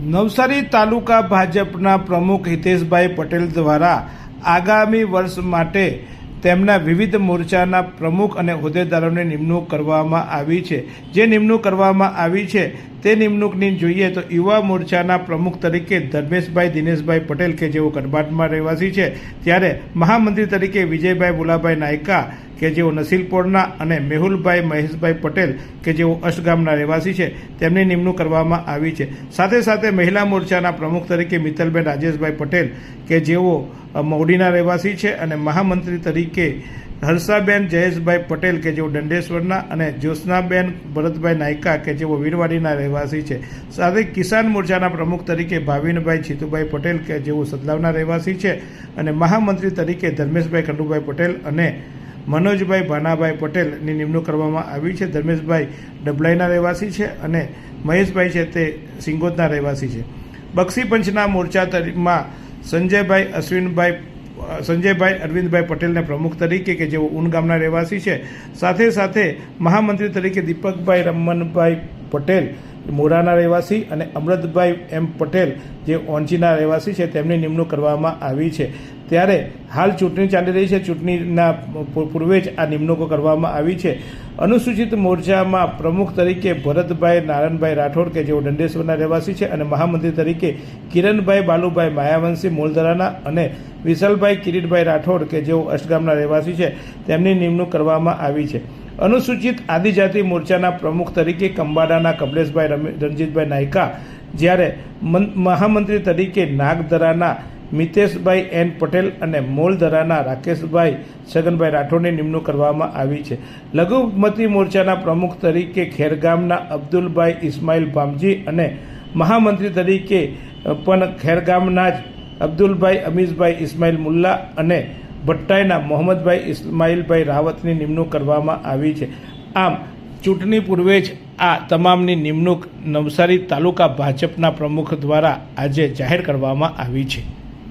નવસારી તાલુકા ભાજપના પ્રમુખ હિતેશભાઈ પટેલ દ્વારા આગામી વર્ષ માટે તેમના વિવિધ મોરચાના પ્રમુખ અને હોદ્દેદારોની નિમણૂક કરવામાં આવી છે। જે નિમણૂક કરવામાં આવી છે તે નિમણૂકની જોઈએ તો યુવા મોરચાના પ્રમુખ તરીકે ધર્મેશભાઈ દિનેશભાઈ પટેલ કે જેઓ કરબાટમાં રહેવાસી છે, ત્યારે મહામંત્રી તરીકે વિજયભાઈ ભુલાભાઈ નાયકા કે જેઓ નસીલપોરના અને મેહુલભાઈ મહેશભાઈ પટેલ કે જેઓ અષ્ટગામના રહેવાસી છે તેમની નિમણૂક કરવામાં આવી છે। સાથે સાથે મહિલા મોરચાના પ્રમુખ તરીકે મિત્તલબેન રાજેશભાઈ પટેલ કે જેઓ મૌડીના રહેવાસી છે અને મહામંત્રી તરીકે હર્ષાબેન જયેશભાઈ પટેલ કે જેઓ દંડેશ્વરના અને જ્યોત્સનાબેન ભરતભાઈ નાયકા કે જેઓ વીરવાડીના રહેવાસી છે। સાથે કિસાન મોરચાના પ્રમુખ તરીકે ભાવિનભાઈ જીતુભાઈ પટેલ કે જેઓ સદલાવના રહેવાસી છે અને મહામંત્રી તરીકે ધર્મેશભાઈ ખંડુભાઈ પટેલ અને મનોજભાઈ ભાનાભાઈ પટેલની નિમણૂક કરવામાં આવી છે। ધર્મેશભાઈ ડબલાઈના રહેવાસી છે અને મહેશભાઈ છે તે સિંગોદના રહેવાસી છે। બક્ષી પંચના મોરચામાં સંજયભાઈ અરવિંદભાઈ પટેલને પ્રમુખ તરીકે કે જેઓ ઉન ગામના રહેવાસી છે। સાથે સાથે મહામંત્રી તરીકે દીપકભાઈ રમનભાઈ પટેલ મોરાના રહેવાસી અને અમૃતભાઈ એમ પટેલ જે ઓંચીના રહેવાસી છે તેમની નિમણૂક કરવામાં આવી છે। ત્યારે હાલ ચૂંટણી ચાલી રહી છે, ચૂંટણીના પૂર્વે જ આ નિમણૂકો કરવામાં આવી છે। અનુસૂચિત મોરચામાં પ્રમુખ તરીકે ભરતભાઈ નારાયણભાઈ રાઠોડ કે જેઓ દંડેશ્વરના રહેવાસી છે અને મહામંત્રી તરીકે કિરણભાઈ બાલુભાઈ માયાવંશી મોલધરાના અને વિશાલભાઈ કિરીટભાઈ રાઠોડ કે જેઓ અષ્ટગામના રહેવાસી છે તેમની નિમણૂક કરવામાં આવી છે। અનુસૂચિત આદિજાતિ મોરચાના પ્રમુખ તરીકે કંબાડાના કમલેશભાઈ રણજીતભાઈ નાયકા, જ્યારે મહામંત્રી તરીકે નાગધરાના મિતેશભાઈ એન પટેલ અને મોલધરાના રાકેશભાઈ છગનભાઈ રાઠોડની નિમણૂક કરવામાં આવી છે। લઘુમતી મોરચાના પ્રમુખ તરીકે ખેરગામના અબ્દુલભાઈ ઇસ્માઇલ ભામજી અને મહામંત્રી તરીકે પણ ખેરગામના જ અબ્દુલભાઈ અમીઝભાઈ ઇસ્માઇલ મુલ્લા અને ભટ્ટાઈના મોહમ્મદભાઈ ઇસ્માઇલભાઈ રાવતની નિમણૂક કરવામાં આવી છે। આમ ચૂંટણી પૂર્વે જ આ તમામની નિમણૂક નવસારી તાલુકા ભાજપના પ્રમુખ દ્વારા આજે જાહેર કરવામાં આવી છે।